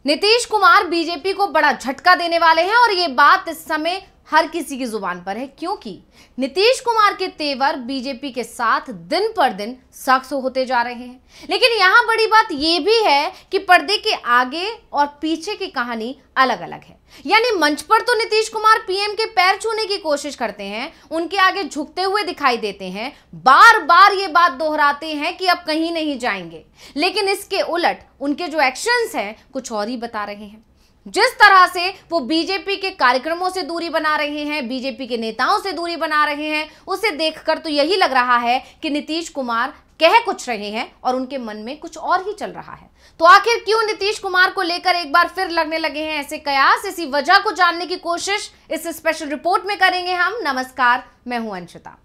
Nitish Kumar BJP को बड़ा झटका देने वाले हैं और ये बात इस समय हर किसी की जुबान पर है, क्योंकि नीतीश कुमार के तेवर बीजेपी के साथ दिन पर दिन सख्त होते जा रहे हैं। लेकिन यहां बड़ी बात यह भी है कि पर्दे के आगे और पीछे की कहानी अलग अलग है। यानी मंच पर तो नीतीश कुमार पीएम के पैर छूने की कोशिश करते हैं, उनके आगे झुकते हुए दिखाई देते हैं, बार बार ये बात दोहराते हैं कि अब कहीं नहीं जाएंगे। लेकिन इसके उलट उनके जो एक्शंस हैं कुछ और ही बता रहे हैं। जिस तरह से वो बीजेपी के कार्यक्रमों से दूरी बना रहे हैं, बीजेपी के नेताओं से दूरी बना रहे हैं, उसे देखकर तो यही लग रहा है कि नीतीश कुमार कह कुछ रहे हैं और उनके मन में कुछ और ही चल रहा है। तो आखिर क्यों नीतीश कुमार को लेकर एक बार फिर लगने लगे हैं ऐसे कयास? इसी वजह को जानने की कोशिश इस स्पेशल रिपोर्ट में करेंगे हम। नमस्कार, मैं हूं अंशिता।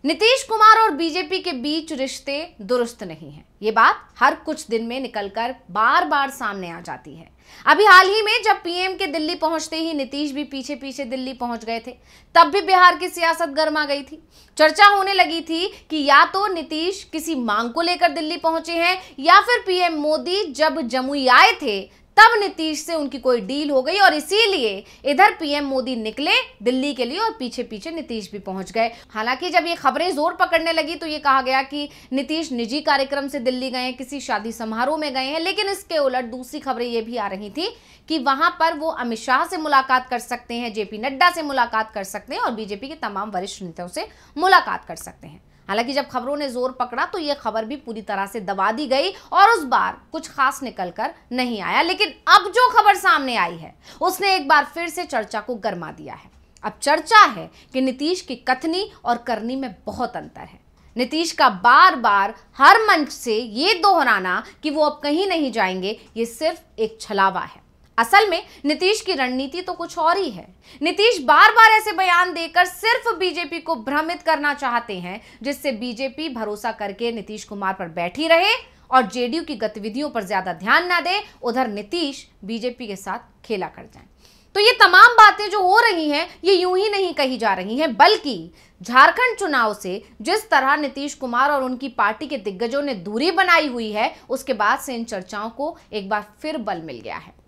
नीतीश कुमार और बीजेपी के बीच रिश्ते दुरुस्त नहीं है, ये बात हर कुछ दिन में निकलकर बार बार सामने आ जाती है। अभी हाल ही में जब पीएम के दिल्ली पहुंचते ही नीतीश भी पीछे पीछे दिल्ली पहुंच गए थे, तब भी बिहार की सियासत गर्मा गई थी। चर्चा होने लगी थी कि या तो नीतीश किसी मांग को लेकर दिल्ली पहुंचे हैं या फिर पीएम मोदी जब जमुई आए थे तब नीतीश से उनकी कोई डील हो गई और इसीलिए इधर पीएम मोदी निकले दिल्ली के लिए और पीछे पीछे नीतीश भी पहुंच गए। हालांकि जब ये खबरें जोर पकड़ने लगी तो ये कहा गया कि नीतीश निजी कार्यक्रम से दिल्ली गए हैं, किसी शादी समारोह में गए हैं। लेकिन इसके उलट दूसरी खबरें ये भी आ रही थी कि वहां पर वो अमित शाह से मुलाकात कर सकते हैं, जेपी नड्डा से मुलाकात कर सकते हैं और बीजेपी के तमाम वरिष्ठ नेताओं से मुलाकात कर सकते हैं। हालांकि जब खबरों ने जोर पकड़ा तो यह खबर भी पूरी तरह से दबा दी गई और उस बार कुछ खास निकलकर नहीं आया। लेकिन अब जो खबर सामने आई है उसने एक बार फिर से चर्चा को गरमा दिया है। अब चर्चा है कि नीतीश की कथनी और करनी में बहुत अंतर है। नीतीश का बार बार हर मंच से ये दोहराना कि वो अब कहीं नहीं जाएंगे, ये सिर्फ एक छलावा है। असल में नीतीश की रणनीति तो कुछ और ही है। नीतीश बार बार ऐसे बयान देकर सिर्फ बीजेपी को भ्रमित करना चाहते हैं, जिससे बीजेपी भरोसा करके नीतीश कुमार पर बैठी रहे और जेडीयू की गतिविधियों पर ज्यादा ध्यान ना दे, उधर नीतीश बीजेपी के साथ खेला कर जाए। तो ये तमाम बातें जो हो रही हैं ये यूं ही नहीं कही जा रही हैं, बल्कि झारखंड चुनाव से जिस तरह नीतीश कुमार और उनकी पार्टी के दिग्गजों ने दूरी बनाई हुई है, उसके बाद से इन चर्चाओं को एक बार फिर बल मिल गया है।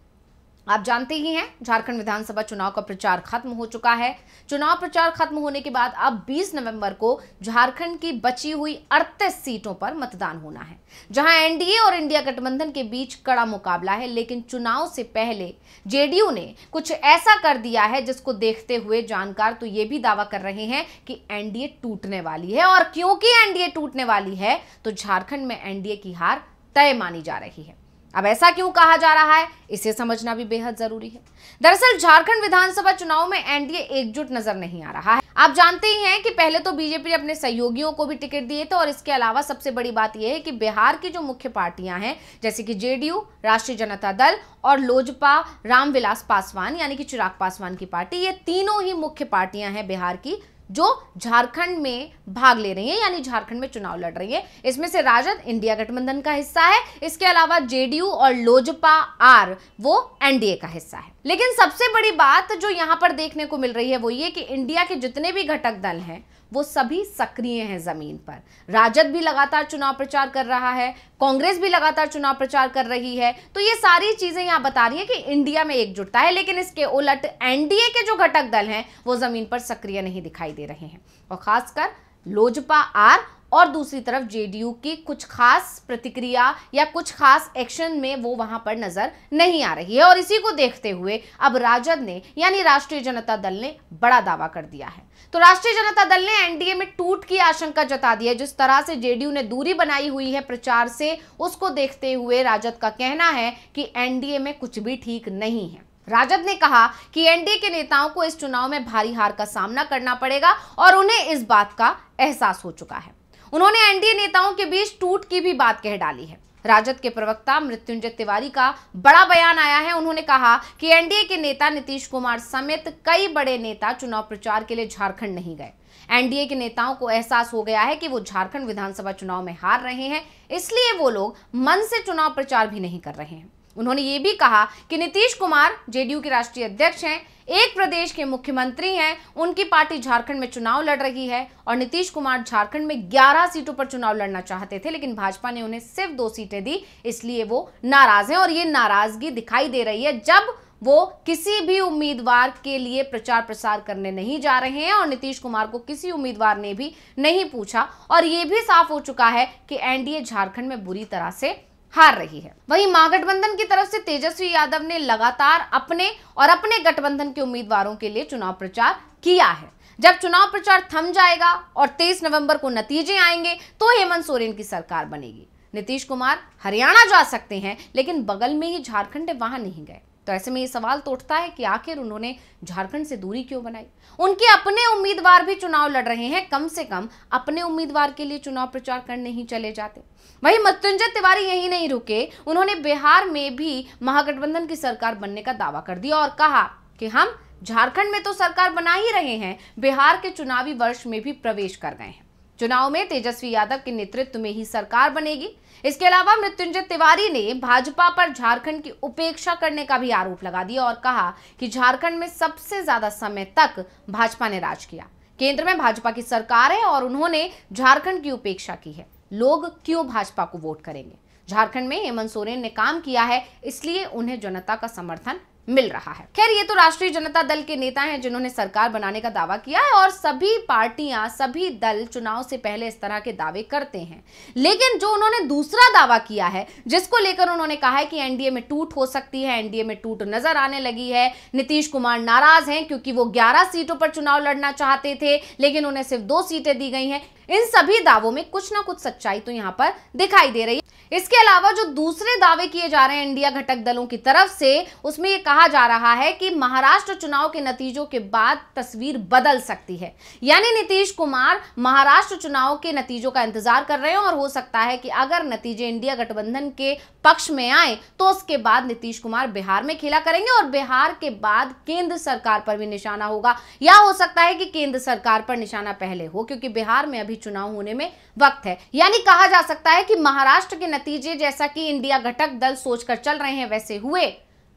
आप जानते ही हैं झारखंड विधानसभा चुनाव का प्रचार खत्म हो चुका है। चुनाव प्रचार खत्म होने के बाद अब 20 नवंबर को झारखंड की बची हुई 38 सीटों पर मतदान होना है, जहां एनडीए और इंडिया गठबंधन के बीच कड़ा मुकाबला है। लेकिन चुनाव से पहले जेडीयू ने कुछ ऐसा कर दिया है जिसको देखते हुए जानकार तो ये भी दावा कर रहे हैं कि एनडीए टूटने वाली है। और क्योंकि एनडीए टूटने वाली है तो झारखंड में एनडीए की हार तय मानी जा रही है। अब ऐसा क्यों कहा जा रहा है, इसे समझना भी बेहद जरूरी है। दरअसल झारखंड विधानसभा चुनाव में एनडीए एकजुट नजर नहीं आ रहा है। आप जानते ही हैं कि पहले तो बीजेपी ने अपने सहयोगियों को भी टिकट दिए थे और इसके अलावा सबसे बड़ी बात यह है कि बिहार की जो मुख्य पार्टियां हैं जैसे कि जेडीयू, राष्ट्रीय जनता दल और लोजपा रामविलास पासवान यानी कि चिराग पासवान की पार्टी, ये तीनों ही मुख्य पार्टियां हैं बिहार की जो झारखंड में भाग ले रही है, यानी झारखंड में चुनाव लड़ रही है। इसमें से राजद इंडिया गठबंधन का हिस्सा है, इसके अलावा जेडीयू और लोजपा आर वो एनडीए का हिस्सा है। लेकिन सबसे बड़ी बात जो यहां पर देखने को मिल रही है वो ये कि इंडिया के जितने भी घटक दल हैं वो सभी सक्रिय हैं जमीन पर। राजद भी लगातार चुनाव प्रचार कर रहा है, कांग्रेस भी लगातार चुनाव प्रचार कर रही है। तो ये सारी चीजें यहां बता रही है कि इंडिया में एकजुटता है। लेकिन इसके उलट एनडीए के जो घटक दल हैं वो जमीन पर सक्रिय नहीं दिखाई दे रहे हैं और खासकर लोजपा आर और दूसरी तरफ जेडीयू की कुछ खास प्रतिक्रिया या कुछ खास एक्शन में वो वहां पर नजर नहीं आ रही है। और इसी को देखते हुए अब राजद ने यानी राष्ट्रीय जनता दल ने बड़ा दावा कर दिया है। तो राष्ट्रीय जनता दल ने एनडीए में टूट की आशंका जता दी है। जिस तरह से जेडीयू ने दूरी बनाई हुई है प्रचार से, उसको देखते हुए राजद का कहना है कि एनडीए में कुछ भी ठीक नहीं है। राजद ने कहा कि एनडीए के नेताओं को इस चुनाव में भारी हार का सामना करना पड़ेगा और उन्हें इस बात का एहसास हो चुका है। उन्होंने एनडीए नेताओं के बीच टूट की भी बात कह डाली है। राजद के प्रवक्ता मृत्युंजय तिवारी का बड़ा बयान आया है। उन्होंने कहा कि एनडीए के नेता नीतीश कुमार समेत कई बड़े नेता चुनाव प्रचार के लिए झारखंड नहीं गए। एनडीए के नेताओं को एहसास हो गया है कि वो झारखंड विधानसभा चुनाव में हार रहे हैं, इसलिए वो लोग मन से चुनाव प्रचार भी नहीं कर रहे हैं। उन्होंने ये भी कहा कि नीतीश कुमार जेडीयू के राष्ट्रीय अध्यक्ष हैं, एक प्रदेश के मुख्यमंत्री हैं, उनकी पार्टी झारखंड में चुनाव लड़ रही है और नीतीश कुमार झारखंड में 11 सीटों पर चुनाव लड़ना चाहते थे, लेकिन भाजपा ने उन्हें सिर्फ 2 सीटें दी, इसलिए वो नाराज हैं। और ये नाराजगी दिखाई दे रही है जब वो किसी भी उम्मीदवार के लिए प्रचार प्रसार करने नहीं जा रहे हैं और नीतीश कुमार को किसी उम्मीदवार ने भी नहीं पूछा और ये भी साफ हो चुका है कि एनडीए झारखंड में बुरी तरह से हार रही है। वहीं महागठबंधन की तरफ से तेजस्वी यादव ने लगातार अपने गठबंधन के उम्मीदवारों के लिए चुनाव प्रचार किया है। जब चुनाव प्रचार थम जाएगा और 23 नवंबर को नतीजे आएंगे तो हेमंत सोरेन की सरकार बनेगी। नीतीश कुमार हरियाणा जा सकते हैं, लेकिन बगल में ही झारखंड है, वहां नहीं गए। तो ऐसे में ये सवाल तो उठता है कि आखिर उन्होंने झारखंड से दूरी क्यों बनाई। उनके अपने उम्मीदवार भी चुनाव लड़ रहे हैं, कम से कम अपने उम्मीदवार के लिए चुनाव प्रचार करने ही चले जाते। वहीं मृत्युंजय तिवारी यही नहीं रुके, उन्होंने बिहार में भी महागठबंधन की सरकार बनने का दावा कर दिया और कहा कि हम झारखंड में तो सरकार बना ही रहे हैं, बिहार के चुनावी वर्ष में भी प्रवेश कर गए हैं। चुनाव में तेजस्वी यादव के नेतृत्व में ही सरकार बनेगी। इसके अलावा मृत्युंजय तिवारी ने भाजपा पर झारखंड की उपेक्षा करने का भी आरोप लगा दिया और कहा कि झारखंड में सबसे ज्यादा समय तक भाजपा ने राज किया, केंद्र में भाजपा की सरकार है और उन्होंने झारखंड की उपेक्षा की है। लोग क्यों भाजपा को वोट करेंगे? झारखंड में हेमंत सोरेन ने काम किया है, इसलिए उन्हें जनता का समर्थन मिल रहा है। खैर, ये तो राष्ट्रीय जनता दल के नेता हैं जिन्होंने सरकार बनाने का दावा किया है और सभी पार्टियां, सभी दल चुनाव से पहले इस तरह के दावे करते हैं। लेकिन जो उन्होंने दूसरा दावा किया है, जिसको लेकर उन्होंने कहा है कि एनडीए में टूट हो सकती है, एनडीए में टूट नजर आने लगी है, नीतीश कुमार नाराज हैं क्योंकि वो 11 सीटों पर चुनाव लड़ना चाहते थे लेकिन उन्हें सिर्फ 2 सीटें दी गई हैं। इन सभी दावों में कुछ ना कुछ सच्चाई तो यहां पर दिखाई दे रही है। इसके अलावा जो दूसरे दावे किए जा रहे हैं इंडिया घटक दलों की तरफ से, उसमें यह कहा जा रहा है कि महाराष्ट्र चुनाव के नतीजों के बाद तस्वीर बदल सकती है। यानी नीतीश कुमार महाराष्ट्र चुनाव के नतीजों का इंतजार कर रहे हैं और हो सकता है कि अगर नतीजे इंडिया गठबंधन के पक्ष में आए तो उसके बाद नीतीश कुमार बिहार में खेला करेंगे और बिहार के बाद केंद्र सरकार पर भी निशाना होगा, या हो सकता है कि केंद्र सरकार पर निशाना पहले हो क्योंकि बिहार में अभी चुनाव होने में वक्त है। यानी कहा जा सकता है कि महाराष्ट्र के नतीजे जैसा कि इंडिया घटक दल सोचकर चल रहे हैं वैसे हुए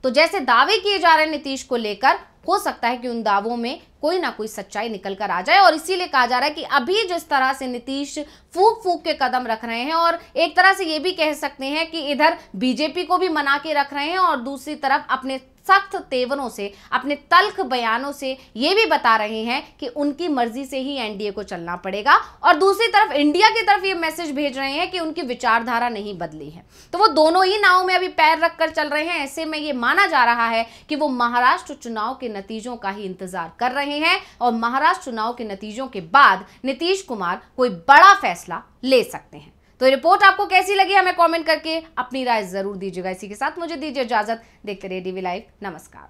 तो जैसे दावे किए जा रहे हैं नीतीश को लेकर, हो सकता है कि उन दावों में कोई ना कोई सच्चाई निकल कर आ जाए। और इसीलिए कहा जा रहा है कि अभी जिस तरह से नीतीश फूक फूक के कदम रख रहे हैं और एक तरह से ये भी कह सकते हैं कि इधर बीजेपी को भी मना के रख रहे हैं और दूसरी तरफ अपने सख्त तेवरों से, अपने तल्ख बयानों से ये भी बता रहे हैं कि उनकी मर्जी से ही एनडीए को चलना पड़ेगा और दूसरी तरफ इंडिया की तरफ ये मैसेज भेज रहे हैं कि उनकी विचारधारा नहीं बदली है। तो वो दोनों ही नाव में अभी पैर रखकर चल रहे हैं। ऐसे में ये माना जा रहा है कि वो महाराष्ट्र चुनाव के नतीजों का ही इंतजार कर रहे हैं और महाराष्ट्र चुनाव के नतीजों के बाद नीतीश कुमार कोई बड़ा फैसला ले सकते हैं। तो रिपोर्ट आपको कैसी लगी हमें कमेंट करके अपनी राय जरूर दीजिएगा। इसी के साथ मुझे दीजिए इजाजत। देखते रहिए डीवी लाइव। नमस्कार।